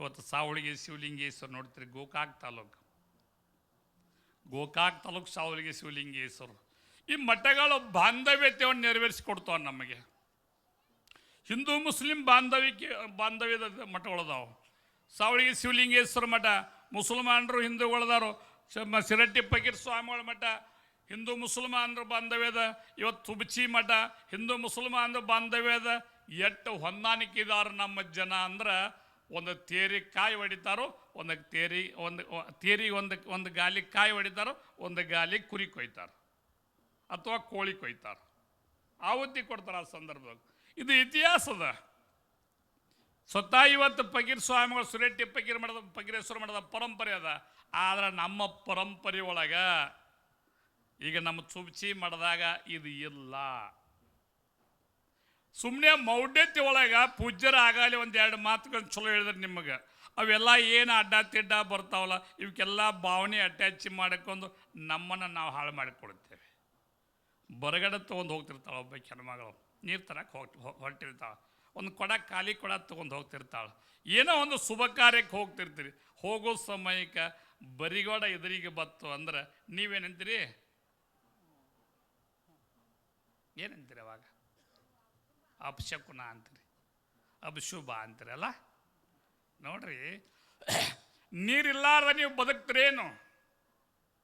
ಇವತ್ತು ಸಾವಳಿಗೆ ಶಿವಲಿಂಗೇಶ್ವರ ನೋಡ್ತೀರಿ, ಗೋಕಾಕ್ ತಾಲೂಕು ಸಾವಳಿಗೆ ಶಿವಲಿಂಗೇಶ್ವರ. ಈ ಮಠಗಳು ಬಾಂಧವ್ಯತೆಯನ್ನು ನೆರವೇರಿಸಿಕೊಡ್ತಾವೆ ನಮಗೆ. ಹಿಂದೂ ಮುಸ್ಲಿಂ ಬಾಂಧವ್ಯದ ಮಠಗಳದಾವು. ಸಾವಳಿಗೆ ಶಿವಲಿಂಗೇಶ್ವರ ಮಠ ಮುಸಲ್ಮಾನರು ಹಿಂದೂಗಳದಾರು. ಸಿರಟ್ಟಿ ಫಕೀರ್ ಸ್ವಾಮಿಗಳ ಮಠ ಹಿಂದೂ ಮುಸಲ್ಮಾನರು ಬಾಂಧವ್ಯದ. ಇವತ್ತು ತುಬಚಿ ಮಠ ಹಿಂದೂ ಮುಸಲ್ಮಾನರು ಬಾಂಧವ್ಯದ. ಎಷ್ಟು ಹೊಂದಾಣಿಕೆದಾರು ನಮ್ಮ ಜನ ಅಂದ್ರೆ, ಒಂದು ತೇರಿ ಕಾಯಿ ಹೊಡಿತಾರೋ, ಒಂದು ಒಂದು ಗಾಲಿ ಕಾಯಿ ಹೊಡಿತಾರೋ, ಒಂದು ಗಾಲಿ ಕುರಿ ಕೊಯ್ತಾರೋ ಅಥವಾ ಕೋಳಿ ಕೊಯ್ತಾರೋ, ಆಹುತಿ ಕೊಡ್ತಾರೆ ಆ ಸಂದರ್ಭದಾಗ. ಇದು ಇತಿಹಾಸದ. ಸ್ವತಃ ಇವತ್ತು ಫಕೀರ್ ಸ್ವಾಮಿಗಳು ಸುರೆಟ್ಟಿ ಫಕೀರೇಶ್ವರ ಮಠದ ಪರಂಪರೆ ಅದ. ಆದ್ರೆ ನಮ್ಮ ಪರಂಪರೆ ಒಳಗೆ ಈಗ ನಮ್ಮ ಚುಬ್ಚಿ ಮಠದಾಗ ಇದು ಇಲ್ಲ. ಸುಮ್ಮನೆ ಮೌಢ್ಯತೆ ಒಳಗೆ ಪೂಜ್ಯರ ಆಗಲಿ ಒಂದೆರಡು ಮಾತುಗಳು ಚಲೋ ಹೇಳಿದ್ರೆ ನಿಮಗೆ ಅವೆಲ್ಲ ಏನು ಅಡ್ಡ ತಿಡ್ಡ ಬರ್ತಾವಲ್ಲ, ಇವಕ್ಕೆಲ್ಲ ಭಾವನೆ ಅಟ್ಯಾಚ್ ಮಾಡಿಕೊಂಡು ನಮ್ಮನ್ನು ನಾವು ಹಾಳು ಮಾಡಿಕೊಡ್ತೇವೆ. ಹೊರಗಡೆ ತೊಗೊಂಡು ಹೋಗ್ತಿರ್ತಾಳೆ ಒಬ್ಬ ಹೆಣ್ಮಗಳು, ನೀರು ತರಕ್ಕೆ ಹೊರಟಿರ್ತಾಳೆ, ಒಂದು ಕೊಡ ಖಾಲಿ ಕೊಡ ತೊಗೊಂಡು ಹೋಗ್ತಿರ್ತಾಳೆ. ಏನೋ ಒಂದು ಶುಭ ಕಾರ್ಯಕ್ಕೆ ಹೋಗ್ತಿರ್ತೀರಿ. ಹೋಗೋ ಸಮಯಕ್ಕೆ ಬರಿಗೋಡ ಎದುರಿಗೆ ಬತ್ತು ಅಂದ್ರೆ ನೀವೇನಂತೀರಿ? ಏನಂತೀರಿ ಅವಾಗ? ಅಪಶಕುನ ಅಂತೀರಿ, ಅಪಶುಭ ಅಂತೀರಲ್ಲ. ನೋಡ್ರಿ, ನೀರಿಲ್ಲಾರ್ದ ನೀವು ಬದುಕ್ತಿರೇನು?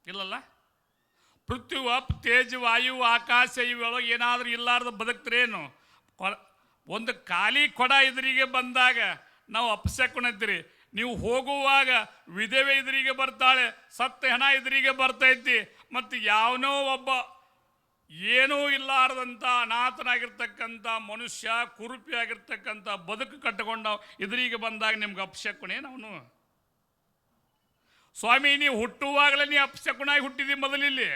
ಇಲ್ಲಲ್ಲ. ಪೃಥ್ವಿ, ಅಪ್, ತೇಜ್, ವಾಯು, ಆಕಾಶ ಇವೆಲ್ಲ ಏನಾದರೂ ಇಲ್ಲಾರ್ದ ಬದುಕ್ತಿರೇನು? ಒಂದು ಖಾಲಿ ಕೊಡ ಎದುರಿಗೆ ಬಂದಾಗ ನಾವು ಅಪಶಕುನ ಅಂತೀರಿ. ನೀವು ಹೋಗುವಾಗ ವಿಧವೆ ಎದುರಿಗೆ ಬರ್ತಾಳೆ, ಸತ್ತ ಹೆಣ ಎದುರಿಗೆ ಬರ್ತೈತಿ. ಮತ್ತು ಯಾವನೋ ಒಬ್ಬ ಏನೂ ಇಲ್ಲಾರ್ದಂಥ ಅನಾಥನಾಗಿರ್ತಕ್ಕಂಥ ಮನುಷ್ಯ, ಕುರುಪಿ ಆಗಿರ್ತಕ್ಕಂಥ ಬದುಕು ಕಟ್ಟಿಕೊಂಡ ಎದುರಿಗೆ ಬಂದಾಗ ನಿಮ್ಗೆ ಅಪಶಕುನೇನು ಅವನು? ಸ್ವಾಮಿ, ನೀವು ಹುಟ್ಟುವಾಗಲೇ ನೀವು ಅಪಶಕುನಾಗಿ ಹುಟ್ಟಿದಿ. ಮೊದಲಿಲ್ಲಿ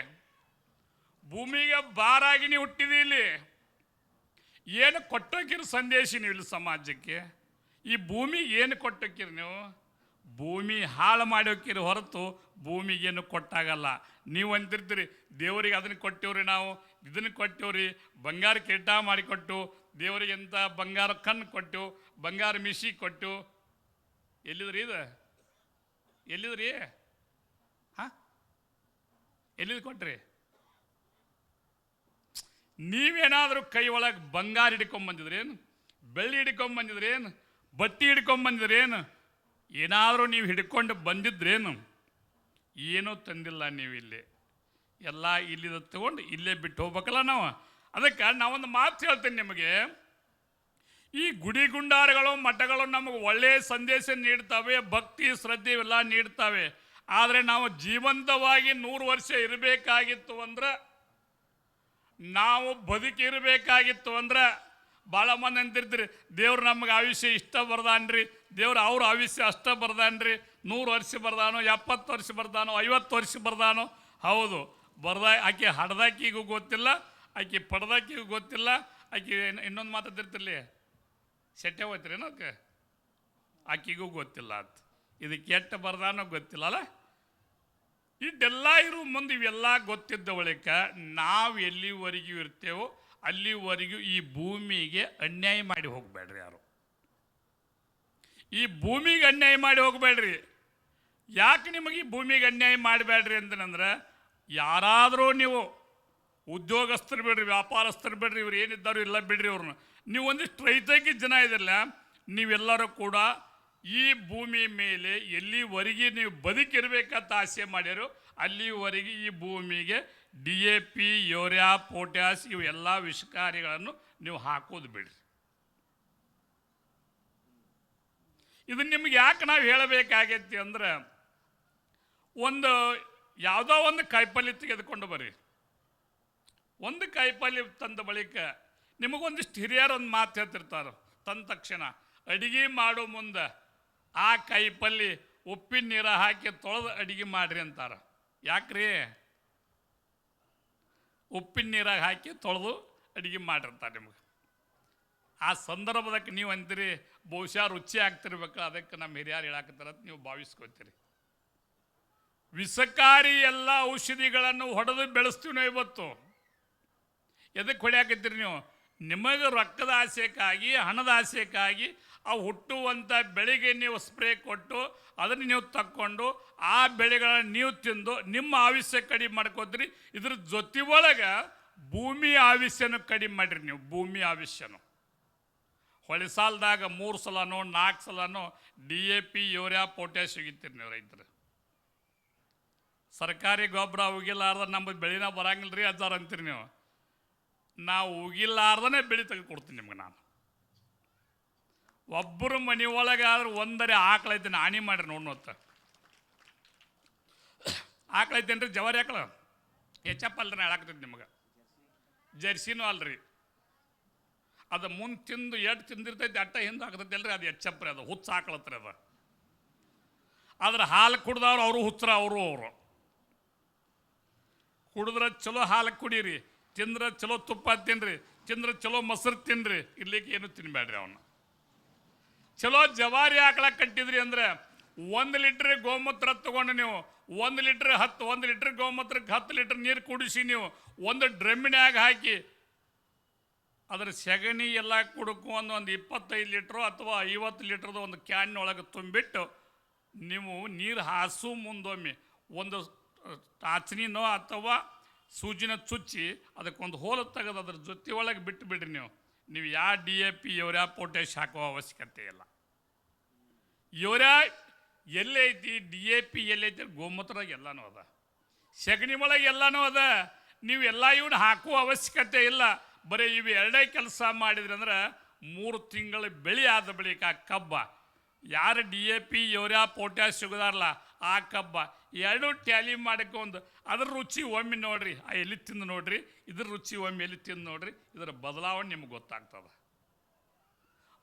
ಭೂಮಿಗೆ ಬಾರಾಗಿ ನೀವು ಹುಟ್ಟಿದಿ. ಇಲ್ಲಿ ಏನು ಕೊಟ್ಟೋಕಿರಿ ಸಂದೇಶ ನೀವು ಇಲ್ಲಿ ಸಮಾಜಕ್ಕೆ? ಈ ಭೂಮಿ ಏನು ಕೊಟ್ಟೋಕಿರಿ ನೀವು? ಭೂಮಿ ಹಾಳು ಮಾಡಿ ಹೋಗಿರಿ ಹೊರತು ಭೂಮಿಗೇನು ಕೊಟ್ಟಾಗಲ್ಲ. ನೀವು ಅಂತಿರ್ತೀರಿ ದೇವರಿಗೆ ಅದನ್ನು ಕೊಟ್ಟೇವ್ರಿ, ನಾವು ಇದನ್ನು ಕೊಟ್ಟೇವ್ರಿ, ಬಂಗಾರ ಕಿರೀಟ ಮಾಡಿಕೊಟ್ಟು ದೇವರಿಗೆ ಎಂಥ ಬಂಗಾರ ಕಣ್ಣು ಕೊಟ್ಟು, ಬಂಗಾರ ಮಿಶಿ ಕೊಟ್ಟು. ಎಲ್ಲಿದ್ರಿ ಇದು? ಎಲ್ಲಿದ್ರಿ? ಹಾಂ, ಎಲ್ಲಿದು ಕೊಟ್ರಿ? ನೀವೇನಾದರೂ ಕೈ ಒಳಗೆ ಬಂಗಾರ ಹಿಡ್ಕೊಂಬಂದಿದ್ರೇನು? ಬೆಳ್ಳಿ ಹಿಡ್ಕೊಂಬಂದಿದ್ರೇನು? ಬಟ್ಟಿ ಹಿಡ್ಕೊಂಬಂದಿದ್ರೇನು? ಏನಾದರೂ ನೀವು ಹಿಡ್ಕೊಂಡು ಬಂದಿದ್ರೇನು? ಏನೂ ತಂದಿಲ್ಲ ನೀವು. ಇಲ್ಲಿ ಎಲ್ಲ ಇಲ್ಲಿದ ತಗೊಂಡು ಇಲ್ಲೇ ಬಿಟ್ಟು ಹೋಗ್ಬೇಕಲ್ಲ ನಾವು. ಅದಕ್ಕೆ ನಾವೊಂದು ಮಾತು ಹೇಳ್ತೇನೆ ನಿಮಗೆ. ಈ ಗುಡಿ ಗುಂಡಾರಗಳು ಮಠಗಳು ನಮಗೆ ಒಳ್ಳೆಯ ಸಂದೇಶ ನೀಡ್ತವೆ, ಭಕ್ತಿ ಶ್ರದ್ಧೆ ಇವೆಲ್ಲ ನೀಡ್ತವೆ. ಆದರೆ ನಾವು ಜೀವಂತವಾಗಿ 100 ವರ್ಷ ಇರಬೇಕಾಗಿತ್ತು ಅಂದ್ರೆ, ನಾವು ಬದುಕಿರಬೇಕಾಗಿತ್ತು ಅಂದ್ರೆ, ಭಾಳ ಮಂದಿ ಅಂತಿರ್ತೀರಿ ದೇವ್ರು ನಮಗೆ ಆಯುಷ್ಯ ಇಷ್ಟ ಬರ್ದಾನ್ರಿ, ದೇವ್ರು ಅವ್ರ ಆಯುಷ್ಯ ಅಷ್ಟ ಬರ್ದಾನ್ರಿ, 100 ವರ್ಷ ಬರ್ದಾನೋ, 70 ವರ್ಷ ಬರ್ದಾನೋ, 50 ವರ್ಷ ಬರ್ದಾನೋ. ಹೌದು, ಆಕೆ ಹಡ್ದಾಕಿಗೂ ಗೊತ್ತಿಲ್ಲ, ಆಕೆ ಪಡ್ದಾಕಿಗೂ ಗೊತ್ತಿಲ್ಲ. ಆಕೆ ಇನ್ನೊಂದು ಮಾತಾಡ್ತಿರ್ತಿರ್ಲಿ, ಸೆಟ್ಟೆ ಹೋಯ್ತಿರಿ ಏನೋಕೆ, ಆಕೆಗೂ ಗೊತ್ತಿಲ್ಲ ಅಂತ. ಇದು ಕೆಟ್ಟ ಬರ್ದಾನೋ ಗೊತ್ತಿಲ್ಲ ಅಲ್ಲ. ಇದೆಲ್ಲ ಇರೋ ಮುಂದೆ ಇವೆಲ್ಲ ಗೊತ್ತಿದ್ದ ಬಳಿಕ ನಾವು ಎಲ್ಲಿವರೆಗೂ ಇರ್ತೇವೋ ಅಲ್ಲಿವರೆಗೂ ಈ ಭೂಮಿಗೆ ಅನ್ಯಾಯ ಮಾಡಿ ಹೋಗಬೇಡ್ರಿ. ಯಾರು ಈ ಭೂಮಿಗೆ ಅನ್ಯಾಯ ಮಾಡಿ ಹೋಗಬೇಡ್ರಿ. ಯಾಕೆ ನಿಮಗೆ ಈ ಭೂಮಿಗೆ ಅನ್ಯಾಯ ಮಾಡಬೇಡ್ರಿ ಅಂತಂದ್ರೆ, ಯಾರಾದರೂ ನೀವು ಉದ್ಯೋಗಸ್ಥರು ಬಿಡ್ರಿ, ವ್ಯಾಪಾರಸ್ಥರು ಬಿಡ್ರಿ, ಇವ್ರು ಏನಿದ್ದಾರೋ ಇಲ್ಲ ಬಿಡ್ರಿ ಅವ್ರನ್ನ. ನೀವು ಒಂದಿಷ್ಟು ರೈತಾಗಿ ಜನ ಇದಿರಲ್ಲ, ನೀವೆಲ್ಲರೂ ಕೂಡ ಈ ಭೂಮಿ ಮೇಲೆ ಎಲ್ಲಿವರೆಗೆ ನೀವು ಬದುಕಿರ್ಬೇಕಂತ ಆಸೆ ಮಾಡ್ಯಾರೋ ಅಲ್ಲಿವರೆಗೆ ಈ ಭೂಮಿಗೆ DAP, ಯೂರಿಯಾ, ಪೊಟ್ಯಾಸ್ ಇವೆಲ್ಲ ವಿಷಕಾರಿಗಳನ್ನು ನೀವು ಹಾಕೋದು ಬಿಡ್ರಿ. ಇದನ್ನು ನಿಮ್ಗೆ ಯಾಕೆ ನಾವು ಹೇಳಬೇಕಾಗೈತಿ ಅಂದ್ರೆ, ಯಾವುದೋ ಒಂದು ಕಾಯಿಪಲ್ಯ ತೆಗೆದುಕೊಂಡು ಬರ್ರಿ. ಒಂದು ಕಾಯಿಪಲ್ಯ ತಂದ ಬಳಿಕ ನಿಮಗೊಂದಿಷ್ಟು ಹಿರಿಯರು ಒಂದು ಮಾತು ಹೇಳ್ತಿರ್ತಾರೆ. ತಂದ ತಕ್ಷಣ ಅಡಿಗೆ ಮಾಡೋ ಮುಂದೆ ಆ ಕಾಯಿಪಲ್ಯ ಉಪ್ಪಿನ ನೀರು ಹಾಕಿ ತೊಳೆದು ಅಡಿಗೆ ಮಾಡ್ರಿ ಅಂತಾರೆ. ಯಾಕ್ರಿ? ಉಪ್ಪಿನ ನೀರಾಗ ಹಾಕಿ ತೊಳೆದು ಅಡುಗೆ ಮಾಡಿರ್ತಾರೆ ನಿಮಗೆ. ಆ ಸಂದರ್ಭದಕ್ಕೆ ನೀವು ಅಂತೀರಿ ಬಹುಶಃ ರುಚಿ ಆಗ್ತಿರ್ಬೇಕು, ಅದಕ್ಕೆ ನಮ್ಮ ಹಿರಿಯರು ಹೇಳಾಕತ್ತಾರ ಅಂತ ನೀವು ಭಾವಿಸ್ಕೊತೀರಿ. ವಿಷಕಾರಿ ಎಲ್ಲ ಔಷಧಿಗಳನ್ನು ಹೊಡೆದು ಬೆಳೆಸ್ತೀವಿ ನಾವು ಇವತ್ತು. ಎದಕ್ಕೆ ಹೊಡೆಯಾಕತ್ತೀರಿ ನೀವು? ನಿಮಗೆ ರೊಕ್ಕದ ಆಸೆಕ್ಕಾಗಿ, ಹಣದ ಆಸೆಕ್ಕಾಗಿ ಆ ಹುಟ್ಟುವಂಥ ಬೆಳೆಗೆ ನೀವು ಸ್ಪ್ರೇ ಕೊಟ್ಟು ಅದನ್ನು ನೀವು ತಕ್ಕೊಂಡು ಆ ಬೆಳೆಗಳನ್ನು ನೀವು ತಿಂದು ನಿಮ್ಮ ಆಯುಷ್ಯ ಕಡಿಮೆ ಮಾಡ್ಕೋತೀರಿ. ಇದ್ರ ಜೊತೆ ಒಳಗೆ ಭೂಮಿ ಆಯುಷ್ಯನೂ ಕಡಿಮೆ ಮಾಡಿರಿ ನೀವು. ಭೂಮಿ ಆಯುಷ್ಯನು ಹೊಳೆ ಸಾಲದಾಗ 3 ಸಲನೋ 4 ಸಲನೋ DAP ಯೂರಿಯಾ ಪೊಟ್ಯಾಶ್ ಹೋಗಿತ್ತೀರಿ ನೀವು ರೈತರು. ಸರ್ಕಾರಿ ಗೊಬ್ಬರ ಉಗಿಲಾರ್ದ ನಮ್ಮ ಬೆಳೆನ ಬರಂಗಿಲ್ಲ ರೀ ಅಜ್ಜಾರ ಅಂತೀರಿ ನೀವು. ನಾವು ಉಗಿಲಾರ್ದನೇ ಬೆಳೆ ತೆಗೆದುಕೊಡ್ತೀನಿ ನಿಮ್ಗೆ. ನಾನು ಒಬ್ಬರು ಮನೆ ಒಳಗೆ ಆದ್ರೆ ಒಂದರೆ ಆಕಳೈತೆ ಹಾನಿ ಮಾಡ್ರಿ ನೋಡ್ನೋತ್ತ. ಆಕಳೈತೇನ್ರಿ ಜವಾರಿ ಆಕಳ ಹೆಚ್ಚಪ್ಪ ಅಲ್ರಿ ಹೇಳಾಕ್ತೈತಿ ನಿಮ್ಗೆ. ಜರ್ಸಿನೂ ಅಲ್ರಿ. ಅದು ಮುಂದೆ ತಿಂದು ಎಟ್ಟು ತಿಂದಿರ್ತೈತಿ ಅಟ್ಟ ಹಿಂದೆ ಆಗ್ತೈತಿ ಅಲ್ರಿ. ಅದು ಹೆಚ್ಚಪ್ರಿ. ಅದು ಹುಚ್ಚ ಆಕಳತ್ರಿ. ಅದು ಆದ್ರೆ ಹಾಲು ಕುಡ್ದವ್ರು ಅವರು ಹುಚ್ಚರ. ಅವರು ಕುಡಿದ್ರೆ ಚಲೋ ಹಾಲು ಕುಡೀರಿ, ತಿಂದ್ರೆ ಚಲೋ ತುಪ್ಪ ತಿನ್ನಿರಿ, ತಿಂದ್ರೆ ಚಲೋ ಮೊಸರು ತಿನ್ನಿರಿ. ಇರ್ಲಿಕ್ಕೆ ಏನು ತಿನ್ಬೇಡ್ರಿ. ಅವನ್ನ ಚಲೋ ಜವಾರಿ ಆಕಳ ಕಟ್ಟಿದ್ರಿ ಅಂದರೆ 1 ಲೀಟ್ರ್ ಗೋಮೂತ್ರ ತಗೊಂಡು ನೀವು 1 ಲೀಟ್ರ್ ಗೋಮೂತ್ರಕ್ಕೆ 10 ಲೀಟ್ರ್ ನೀರು ಕುಡಿಸಿ ನೀವು ಒಂದು ಡ್ರಮ್ಮಿನ್ಯಾಗ ಹಾಕಿ ಅದರ ಸೆಗಣಿ ಎಲ್ಲ ಕುಡ್ಕೊ ಒಂದು 25 ಲೀಟ್ರು ಅಥವಾ 50 ಲೀಟ್ರದ ಒಂದು ಕ್ಯಾನ್ನೊಳಗೆ ತುಂಬಿಟ್ಟು ನೀವು ನೀರು ಹಾಸು ಮುಂದೊಮ್ಮೆ ಒಂದು ಟಾಚನಿನೋ ಅಥವಾ ಸೂಜಿನ ಚುಚ್ಚಿ ಅದಕ್ಕೊಂದು ಹೋಲು ತೆಗೆದು ಅದ್ರ ಜೊತೆ ಒಳಗೆ ಬಿಟ್ಟು ಬಿಡ್ರಿ. ನೀವು ಯಾವ DAP ಯೂರಿಯಾ ಪೊಟ್ಯಾಶ್ ಹಾಕೋ ಅವಶ್ಯಕತೆ ಇಲ್ಲ. ಯೂರಿಯಾ ಎಲ್ಲೈತಿ, DAP ಎಲ್ಲೈತಿ, ಗೋಮೂತ್ರ ಎಲ್ಲನೂ ಅದ, ಸೆಗಣಿ ಒಳಗೆ ಎಲ್ಲನೂ ಅದ. ನೀವು ಎಲ್ಲ ಇವನ್ನ ಹಾಕುವ ಅವಶ್ಯಕತೆ ಇಲ್ಲ. ಬರೀ ಇವು ಎರಡೇ ಕೆಲಸ ಮಾಡಿದ್ರಿ ಅಂದ್ರೆ 3 ತಿಂಗಳ ಬೆಳೆ ಆದ ಬಳಿಕ ಕಬ್ಬ ಯಾರು DAP ಯೂರಿಯಾ ಪೊಟ್ಯಾಶ್ ಸಿಗೋದಾರಲ್ಲ ಆ ಕಬ್ಬ ಎರಡೂ ಟ್ಯಾಲಿ ಮಾಡ್ಕೊಂಡು ಅದ್ರ ರುಚಿ ಒಮ್ಮೆ ನೋಡ್ರಿ. ಆ ಎಲ್ಲಿ ತಿಂದು ನೋಡ್ರಿ, ಇದ್ರ ರುಚಿ ಒಮ್ಮೆ ಎಲ್ಲಿ ತಿಂದು ನೋಡ್ರಿ. ಇದರ ಬದಲಾವಣೆ ನಿಮ್ಗೆ ಗೊತ್ತಾಗ್ತದೆ.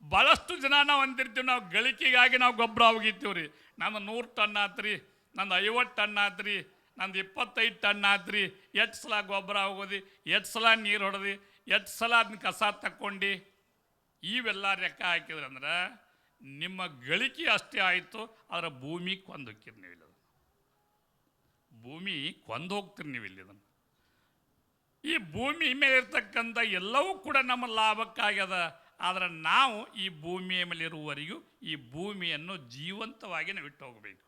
ಭಾಳಷ್ಟು ಜನ ನಾವು ಅಂತಿರ್ತೀವಿ, ನಾವು ಗಳಿಕೆಗಾಗಿ ನಾವು ಗೊಬ್ಬರ ಹೋಗಿರ್ತೀವಿ ರೀ. ನಂದು 100 ಟನ್ ಆತ್ರಿ, ನಂದು 50 ಟನ್ ಆತ್ರಿ, ನಂದು 25 ಟನ್ ಆತ್ರಿ. ಎಷ್ಟು ಸಲ ಗೊಬ್ಬರ ಹೋಗೋದು, ಎಷ್ಟು ಸಲ ನೀರು ಹೊಡೆದು, ಎಷ್ಟು ಸಲ ಅದನ್ನ ಕಸ ತಕ್ಕೊಂಡು ಇವೆಲ್ಲ ಲೆಕ್ಕ ಹಾಕಿದ್ರಂದ್ರೆ ನಿಮ್ಮ ಗಳಿಕೆ ಅಷ್ಟೇ ಆಯಿತು. ಅದರ ಭೂಮಿ ಕೊಂದು ಹೋಗ್ತೀರಿ ನೀವು. ಇಲ್ಲಿ ಭೂಮಿ ಕೊಂದು ಹೋಗ್ತೀರಿ ನೀವು ಇಲ್ಲಿ. ಇದನ್ನು ಈ ಭೂಮಿ ಮೇಲೆ ಇರ್ತಕ್ಕಂಥ ಎಲ್ಲವೂ ಕೂಡ ನಮ್ಮ ಲಾಭಕ್ಕಾಗ್ಯದ. ಆದರೆ ನಾವು ಈ ಭೂಮಿಯ ಮೇಲೆ ಇರುವವರೆಗೂ ಈ ಭೂಮಿಯನ್ನು ಜೀವಂತವಾಗಿ ನಾವು ಇಟ್ಟು ಹೋಗಬೇಕು.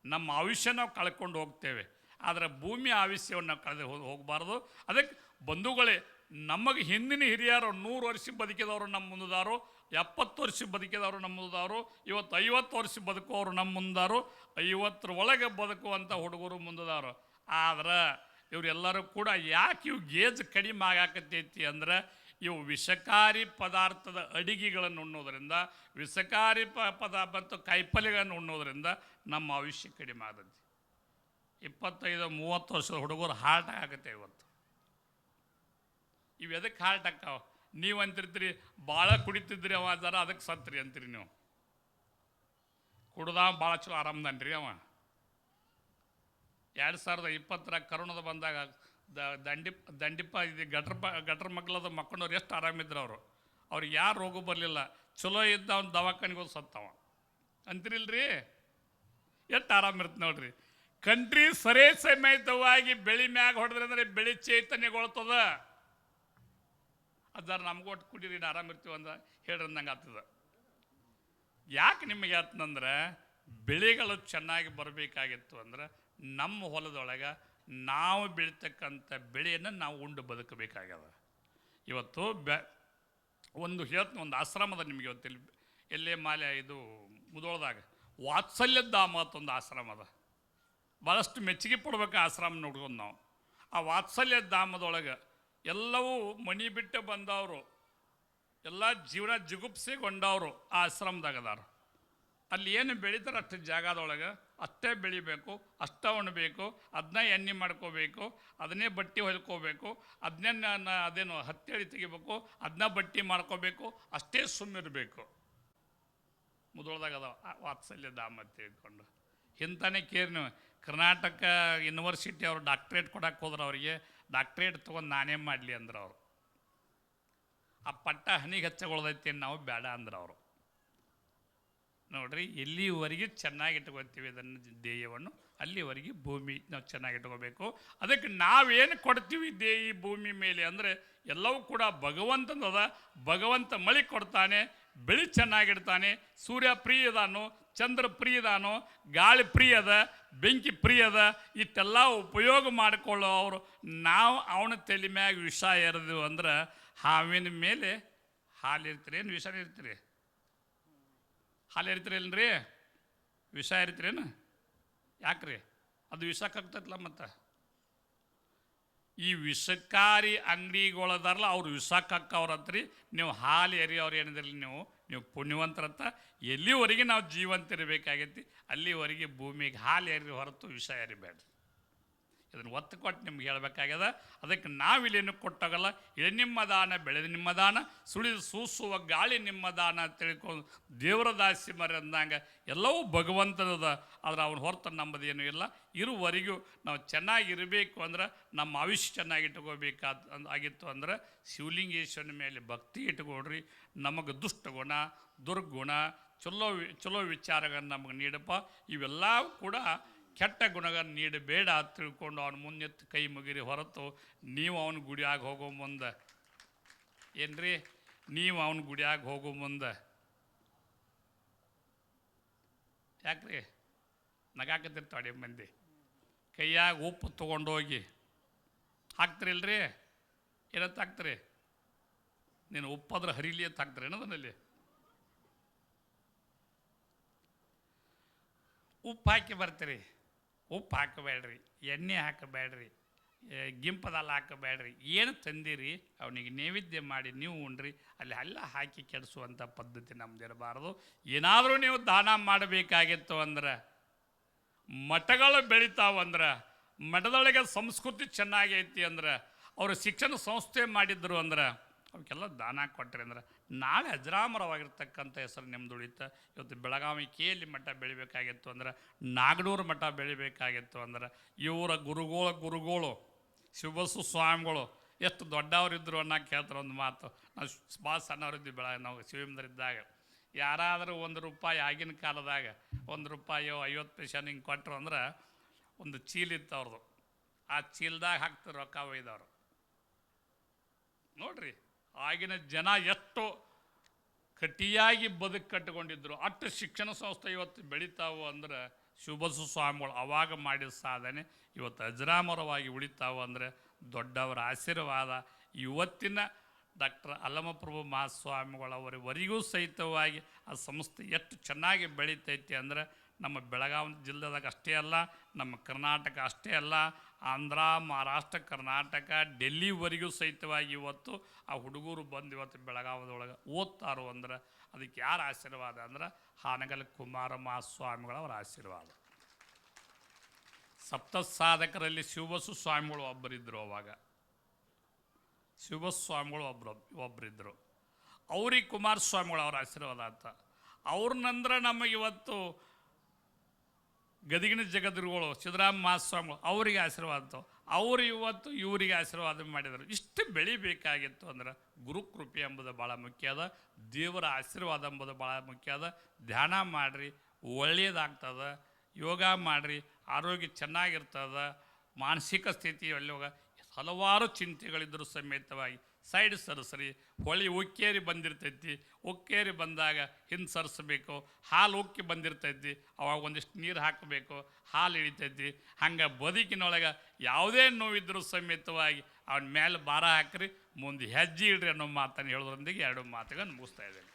ನಮ್ಮ ಆಯುಷ್ಯ ನಾವು ಕಳ್ಕೊಂಡು ಹೋಗ್ತೇವೆ, ಆದರೆ ಭೂಮಿ ಆಯುಷ್ಯವನ್ನು ನಾವು ಕಳೆದು ಹೋಗಬಾರ್ದು. ಅದಕ್ಕೆ ಬಂಧುಗಳೇ, ನಮಗೆ ಹಿಂದಿನ ಹಿರಿಯರು 100 ವರ್ಷ ಬದುಕಿದವರು ನಮ್ಮ ಮುಂದಾರು, 70 ವರ್ಷ ಬದುಕಿದವರು ನಮ್ಮ ಮುಂದಾರು, ಇವತ್ತು 50 ವರ್ಷ ಬದುಕುವವರು ನಮ್ಮ ಮುಂದಾರು, 50 ಒಳಗೆ ಬದುಕುವಂಥ ಹುಡುಗರು ಮುಂದಾರು. ಆದ್ರೆ ಇವರೆಲ್ಲರೂ ಕೂಡ ಯಾಕೆ ಇವು ಗೇಜ್ ಕಡಿಮೆ ಆಗಾಕತ್ತೈತಿ ಅಂದ್ರೆ ಇವು ವಿಷಕಾರಿ ಪದಾರ್ಥದ ಅಡಿಗೆಗಳನ್ನು ಉಣ್ಣೋದ್ರಿಂದ, ವಿಷಕಾರಿ ಮತ್ತು ಕಾಯಿಪಲ್ಯಗಳನ್ನು ಉಣ್ಣೋದ್ರಿಂದ ನಮ್ಮ ಆಯುಷ್ಯ ಕಡಿಮೆ ಆಗತ್ತೆ. 25-30 ವರ್ಷದ ಹುಡುಗರು ಹಾರ್ಟ್ ಆಗುತ್ತೆ ಇವತ್ತು. ಇವು ಎದಕ್ಕೆ ಹಾರ್ಟ್ ಆಕ್ಕಾವ? ನೀವು ಅಂತಿರ್ತೀರಿ ಭಾಳ ಕುಡಿತಿದ್ರಿ ಅವ ಜರ ಅದಕ್ಕೆ ಸತ್ರಿ ಅಂತೀರಿ ನೀವು. ಕುಡ್ದ ಭಾಳ ಚಲೋ ಆರಾಮದನ್ರಿ ಅವ. 2020 ಕರೋನದ ಬಂದಾಗ ದಂಡಿಪ್ಪ ಇದು ಗಟ್ರ ಮಕ್ಕಳದ ಮಕ್ಕಳವ್ರು ಎಷ್ಟು ಆರಾಮಿದ್ರು ಅವರು. ಅವ್ರಿಗೆ ಯಾರು ರೋಗ ಬರಲಿಲ್ಲ. ಚಲೋ ಇದ್ದ ಅವ್ನು ದವಾಖಾನಿಗೆ ಹೋಗಿ ಸತ್ತವ ಅಂತಿರಿಲ್ರಿ. ಎಷ್ಟು ಆರಾಮಿರುತ್ತೆ ನೋಡ್ರಿ. ಕಂಟ್ರಿ ಸರೇ ಸಮೇತವಾಗಿ ಬೆಳೆ ಮ್ಯಾಗ ಹೊಡೆದ್ರೆ ಅಂದರೆ ಬೆಳೆ ಚೈತನ್ಯಗೊಳ್ತದ. ಅದಾರ ನಮ್ಗೆ ಒಟ್ಟು ಕುಡೀರಿ ಆರಾಮಿರ್ತೀವಿ ಅಂದ ಹೇಳ್ರಿ ಅಂದಂಗೆ ಆಗ್ತದೆ. ಯಾಕೆ ನಿಮಗೆ ಆತಂದ್ರೆ ಬೆಳೆಗಳು ಚೆನ್ನಾಗಿ ಬರಬೇಕಾಗಿತ್ತು ಅಂದ್ರೆ ನಮ್ಮ ಹೊಲದೊಳಗೆ ನಾವು ಬೆಳೀತಕ್ಕಂಥ ಬೆಳೆಯನ್ನು ನಾವು ಉಂಡು ಬದುಕಬೇಕಾಗ್ಯದ. ಇವತ್ತು ಒಂದು ಆಶ್ರಮದ ನಿಮಗೆ ಇವತ್ತು ಎಲ್ಲೇ ಮಾಲೆ ಇದು ಮುದೋಳದಾಗ ವಾತ್ಸಲ್ಯ ಧಾಮ ಅಂತ ಒಂದು ಆಶ್ರಮ ಅದ. ಭಾಳಷ್ಟು ಮೆಚ್ಚುಗೆ ಪಡ್ಬೇಕು ಆಶ್ರಮ ನೋಡ್ಕೊಂಡು ನಾವು. ಆ ವಾತ್ಸಲ್ಯ ಧಾಮದೊಳಗೆ ಎಲ್ಲವೂ ಮನೆ ಬಿಟ್ಟು ಬಂದವರು, ಎಲ್ಲ ಜೀವನ ಜಿಗುಪ್ಸೆಗೊಂಡವರು ಆ ಆಶ್ರಮದಾಗ ಅದಾರ. ಅಲ್ಲಿ ಏನು ಬೆಳೀತಾರೆ ಅಷ್ಟು ಜಾಗದೊಳಗೆ ಅಷ್ಟೇ ಬೆಳಿಬೇಕು, ಅಷ್ಟೇ ಉಣ್ಬೇಕು, ಅದನ್ನ ಎಣ್ಣೆ ಮಾಡ್ಕೋಬೇಕು, ಅದನ್ನೇ ಬಟ್ಟೆ ಹೊಲ್ಕೋಬೇಕು, ಅದೇನು ಹತ್ತಿ ತೆಗಿಬೇಕು, ಅದನ್ನ ಬಟ್ಟೆ ಮಾಡ್ಕೋಬೇಕು, ಅಷ್ಟೇ ಸುಮ್ಮಿರಬೇಕು. ಮುದೋಳದಾಗ ಅದ ವಾತ್ಸಲ್ಯ ಧಾಮ ಅಂತ ತಿಳ್ಕೊಂಡು ಇಂತಾನೆ ಕೇರಿ ನೀವು ಕರ್ನಾಟಕ ಯೂನಿವರ್ಸಿಟಿ ಅವರು ಡಾಕ್ಟ್ರೇಟ್ ಕೊಡಕ್ಕೆ ಹೋದ್ರೆ ಅವರಿಗೆ ಡಾಕ್ಟ್ರೇಟ್ ತೊಗೊಂಡು ನಾನೇ ಮಾಡಲಿ ಅಂದ್ರೆ ಅವರು ಆ ಪಟ್ಟ ಹನಿಗೆ ಹಚ್ಚಗೊಳ್ದೈತಿ ನಾವು ಬೇಡ ಅಂದ್ರೆ ಅವರು. ನೋಡ್ರಿ, ಎಲ್ಲಿವರೆಗೆ ಚೆನ್ನಾಗಿ ಇಟ್ಕೊತೀವಿ ಅದನ್ನು ಧ್ಯೇಯವನ್ನು ಅಲ್ಲಿವರೆಗೆ ಭೂಮಿ ನಾವು ಚೆನ್ನಾಗಿ ಇಟ್ಕೋಬೇಕು. ಅದಕ್ಕೆ ನಾವೇನು ಕೊಡ್ತೀವಿ ಈ ಭೂಮಿ ಮೇಲೆ ಅಂದರೆ ಎಲ್ಲವೂ ಕೂಡ ಭಗವಂತನದ. ಭಗವಂತ ಮಳೆ ಕೊಡ್ತಾನೆ, ಬೆಳಿ ಚೆನ್ನಾಗಿಡ್ತಾನೆ. ಸೂರ್ಯ ಪ್ರಿಯ ಇದಾನೋ, ಚಂದ್ರ ಪ್ರಿಯ ಇದಾನೋ, ಗಾಳಿ ಪ್ರಿಯದ, ಬೆಂಕಿ ಪ್ರಿಯದ, ಇಷ್ಟೆಲ್ಲ ಉಪಯೋಗ ಮಾಡಿಕೊಳ್ಳೋ ಅವರು ನಾವು ಅವನ ತಲೆ ಮ್ಯಾಗ ವಿಷ ಎರೆದು ಅಂದ್ರೆ ಹಾವಿನ ಮೇಲೆ ಹಾಲು ಇರ್ತೀರಿ ಏನು ವಿಷ ಇರ್ತೀರಿ? ಹಾಲು ಇರ್ತೀರಿ ಇಲ್ರಿ, ವಿಷ ಇರ್ತೀರೇನು? ಯಾಕ್ರಿ? ಅದು ವಿಷಕ್ಕಾಗ್ತೈತಲ್ಲ. ಮತ್ತು ಈ ವಿಷಕಾರಿ ಅಂಗಡಿಗಳದಾರಲ್ಲ ಅವ್ರು ವಿಷಕ್ಕವ್ರತ್ರಿ. ನೀವು ಹಾಲು ಎರಿಯವ್ರು ಏನಿದ್ರಲ್ಲಿ ನೀವು ಪುಣ್ಯವಂತರತ್ತ. ಎಲ್ಲಿವರೆಗೆ ನಾವು ಜೀವಂತ ಇರಬೇಕಾಗೈತಿ ಅಲ್ಲಿವರೆಗೆ ಭೂಮಿಗೆ ಹಾಲು ಎರಿ ಹೊರತು ವಿಷ ಎರಿಬೇಡ್ರಿ. ಇದನ್ನು ಒತ್ತು ಕೊಟ್ಟು ನಿಮ್ಗೆ ಹೇಳ್ಬೇಕಾಗ್ಯದ. ಅದಕ್ಕೆ ನಾವಿಲ್ಲೇನು ಕೊಟ್ಟಾಗಲ್ಲ. ಇದು ನಿಮ್ಮ ದಾನ, ಬೆಳೆದ ನಿಮ್ಮ ದಾನ, ಸುಳಿದು ಸೂಸುವ ಗಾಳಿ ನಿಮ್ಮ ದಾನ ತಿಳ್ಕೊಂಡು ದೇವರ ದಾಸಿ ಮರಿ ಅಂದಂಗೆ ಎಲ್ಲವೂ ಭಗವಂತನದ. ಆದ್ರೆ ಅವನು ಹೊರತು ನಮ್ಮದೇನೂ ಇಲ್ಲ. ಇರುವರೆಗೂ ನಾವು ಚೆನ್ನಾಗಿರಬೇಕು ಅಂದ್ರೆ, ನಮ್ಮ ಆಯುಷ್ಯ ಆಗಿತ್ತು ಅಂದ್ರೆ ಶಿವಲಿಂಗೇಶ್ವರನ ಮೇಲೆ ಭಕ್ತಿ ಇಟ್ಕೊಡ್ರಿ. ನಮಗೆ ದುಷ್ಟಗುಣ, ದುರ್ಗುಣ, ಚಲೋ ವಿಚಾರಗಳನ್ನು ನಮಗೆ ನೀಡಪ್ಪ. ಇವೆಲ್ಲವೂ ಕೂಡ ಕೆಟ್ಟ ಗುಣಗಳನ್ನು ನೀಡಬೇಡ ತಿಳ್ಕೊಂಡು ಅವನ ಮುನ್ನೆತ್ತು ಕೈ ಮುಗಿರಿ ಹೊರತು ನೀವು ಅವನ ಗುಡಿಯಾಗಿ ಹೋಗೋ ಮುಂದೆ ಏನ್ರಿ, ನೀವು ಅವನ ಗುಡಿಯಾಗಿ ಹೋಗೋ ಮುಂದೆ ಯಾಕ್ರಿ ನಗಾಕತ್ತಿರ್ತಾಳೆ ಮಂದಿ. ಕೈಯಾಗ ಉಪ್ಪು ತೊಗೊಂಡೋಗಿ ಹಾಕ್ತಿರಿಲ್ರಿ, ಏನಂತ ಹಾಕ್ತೀರಿ? ನೀನು ಉಪ್ಪಾದ್ರೆ ಹರಿಲಿ ಅಂತ ಹಾಕ್ತಾರೆ ಏನದನಲ್ಲಿ. ಉಪ್ಪು ಹಾಕಿ ಬರ್ತೀರಿ, ಉಪ್ಪು ಹಾಕಬೇಡ್ರಿ, ಎಣ್ಣೆ ಹಾಕಬೇಡ್ರಿ, ಗಿಂಪದಲ್ಲ ಹಾಕಬೇಡ್ರಿ. ಏನು ತಂದಿರಿ ಅವನಿಗೆ ನೈವೇದ್ಯ ಮಾಡಿ ನೀವು ಉಣ್ರಿ. ಅಲ್ಲಿ ಎಲ್ಲ ಹಾಕಿ ಕೆಡಿಸುವಂಥ ಪದ್ಧತಿ ನಮ್ದಿರಬಾರ್ದು. ಏನಾದರೂ ನೀವು ದಾನ ಮಾಡಬೇಕಾಗಿತ್ತು ಅಂದ್ರೆ, ಮಠಗಳು ಬೆಳಿತಾವಂದ್ರೆ, ಮಠದೊಳಗೆ ಸಂಸ್ಕೃತಿ ಚೆನ್ನಾಗೈತಿ ಅಂದ್ರೆ, ಅವರು ಶಿಕ್ಷಣ ಸಂಸ್ಥೆ ಮಾಡಿದ್ರು ಅಂದ್ರೆ ಅವಕ್ಕೆಲ್ಲ ದಾನ ಕೊಟ್ಟರೆ ಅಂದ್ರೆ ನಾಳೆ ಅಜರಾಮರವಾಗಿರ್ತಕ್ಕಂಥ ಹೆಸರು ನಿಮ್ದು ಉಳಿತ. ಇವತ್ತು ಬೆಳಗಾವಿ ಕೇಲಿ ಮಠ ಬೆಳಿಬೇಕಾಗಿತ್ತು ಅಂದ್ರೆ, ನಾಗನೂರು ಮಠ ಬೆಳಿಬೇಕಾಗಿತ್ತು ಅಂದ್ರೆ, ಇವರ ಗುರುಗಳು ಶಿವಬಸವ ಸ್ವಾಮಿಗಳು ಎಷ್ಟು ದೊಡ್ಡವರಿದ್ದರು ಅನ್ನೋ ಕೇಳ್ತಾರೆ. ಒಂದು ಮಾತು, ನಾವು ಭಾಳ ಸಣ್ಣವರಿದ್ವಿ ನಾವು ಶಿವಮಂದಿರಿದ್ದಾಗ. ಯಾರಾದರೂ ₹1 ಆಗಿನ ಕಾಲದಾಗ ₹1 50 ಪೈಸೆ ಹಿಂಗೆ ಕೊಟ್ಟರು ಅಂದ್ರೆ ಒಂದು ಚೀಲ ಇತ್ತು ಅವ್ರದ್ದು. ಆ ಚೀಲದಾಗ ಹಾಕ್ತಾರೆ ರೊಕ್ಕ ಒಯ್ದವರು. ನೋಡ್ರಿ ಆಗಿನ ಜನ ಎಷ್ಟು ಕಟಿಯಾಗಿ ಬದುಕು ಕಟ್ಟಿಕೊಂಡಿದ್ರು. ಅಷ್ಟು ಶಿಕ್ಷಣ ಸಂಸ್ಥೆ ಇವತ್ತು ಬೆಳಿತಾವು ಅಂದ್ರೆ ಶಿವಬಸವ ಸ್ವಾಮಿಗಳು ಅವಾಗ ಮಾಡಿದ ಸಾಧನೆ ಇವತ್ತು ಅಜರಾಮರವಾಗಿ ಉಳಿತಾವು ಅಂದರೆ ದೊಡ್ಡವರ ಆಶೀರ್ವಾದ. ಇವತ್ತಿನ ಡಾಕ್ಟರ್ ಅಲ್ಲಮಪ್ರಭು ಮಹಾಸ್ವಾಮಿಗಳವರಿವರೆಗೂ ಸಹಿತವಾಗಿ ಆ ಸಂಸ್ಥೆ ಎಷ್ಟು ಚೆನ್ನಾಗಿ ಬೆಳೀತೈತಿ ಅಂದರೆ ನಮ್ಮ ಬೆಳಗಾವಿ ಜಿಲ್ಲೆದಾಗ ಅಷ್ಟೇ ಅಲ್ಲ, ನಮ್ಮ ಕರ್ನಾಟಕ ಅಷ್ಟೇ ಅಲ್ಲ, ಆಂಧ್ರ, ಮಹಾರಾಷ್ಟ್ರ, ಕರ್ನಾಟಕ, ಡೆಲ್ಲಿವರೆಗೂ ಸಹಿತವಾಗಿ ಇವತ್ತು ಆ ಹುಡುಗರು ಬಂದು ಇವತ್ತು ಬೆಳಗಾವದೊಳಗೆ ಓದ್ತಾರೋ ಅಂದ್ರೆ ಅದಕ್ಕೆ ಯಾರ ಆಶೀರ್ವಾದ ಅಂದ್ರೆ ಹಾನಗಲ್ ಕುಮಾರ ಮಹಾಸ್ವಾಮಿಗಳವರ ಆಶೀರ್ವಾದ. ಸಪ್ತ ಸಾಧಕರಲ್ಲಿ ಶಿವಬಸವ ಸ್ವಾಮಿಗಳು ಒಬ್ಬರಿದ್ದರು. ಅವಾಗ ಶಿವಬಸವ ಸ್ವಾಮಿಗಳು ಒಬ್ಬರಿದ್ದರು. ಅವ್ರಿಗೆ ಕುಮಾರಸ್ವಾಮಿಗಳು ಅವರ ಆಶೀರ್ವಾದ ಅಂತ. ಅವ್ರನ್ನಂದ್ರೆ ನಮಗೆ ಇವತ್ತು ಗದಗಿನ ಜಗದ್ಗುರುಗಳು ಸಿದ್ದರಾಮ ಮಹಾಸ್ವಾಮಿಗಳು ಅವರಿಗೆ ಆಶೀರ್ವಾದ. ಅವರು ಇವತ್ತು ಇವರಿಗೆ ಆಶೀರ್ವಾದ ಮಾಡಿದರು. ಇಷ್ಟು ಬೆಳಿಬೇಕಾಗಿತ್ತು ಅಂದ್ರೆ ಗುರುಕೃಪೆ ಎಂಬುದು ಭಾಳ ಮುಖ್ಯ ಅದ. ದೇವರ ಆಶೀರ್ವಾದ ಎಂಬುದು ಭಾಳ ಮುಖ್ಯ ಅದ. ಧ್ಯಾನ ಮಾಡಿರಿ, ಒಳ್ಳೆಯದಾಗ್ತದೆ. ಯೋಗ ಮಾಡಿರಿ, ಆರೋಗ್ಯ ಚೆನ್ನಾಗಿರ್ತದೆ. ಮಾನಸಿಕ ಸ್ಥಿತಿಯಲ್ಲಿ ಹಲವಾರು ಚಿಂತೆಗಳಿದ್ದರೂ ಸಮೇತವಾಗಿ ಸೈಡ್ ಸರಿಸ್ರಿ. ಹೊಳಿ ಉಕ್ಕೇರಿ ಬಂದಿರ್ತೈತಿ, ಉಕ್ಕೇರಿ ಬಂದಾಗ ಹಿಂದೆ ಸರಿಸ್ಬೇಕು. ಹಾಲು ಉಕ್ಕಿ ಬಂದಿರ್ತೈತಿ, ಅವಾಗ ಒಂದಿಷ್ಟು ನೀರು ಹಾಕಬೇಕು, ಹಾಲು ಇಳಿತೈತಿ. ಹಂಗೆ ಬದುಕಿನೊಳಗೆ ಯಾವುದೇ ನೋವಿದ್ದರೂ ಸಮೇತವಾಗಿ ಅವನ ಮೇಲೆ ಭಾರ ಹಾಕ್ರಿ, ಮುಂದೆ ಹೆಜ್ಜೆ ಇಡ್ರಿ ಅನ್ನೋ ಮಾತನ್ನು ಹೇಳೋದ್ರೊಂದಿಗೆ 2 ಮಾತುಗಳನ್ನು ಮುಗಿಸ್ತಾ ಇದ್ದೇನೆ.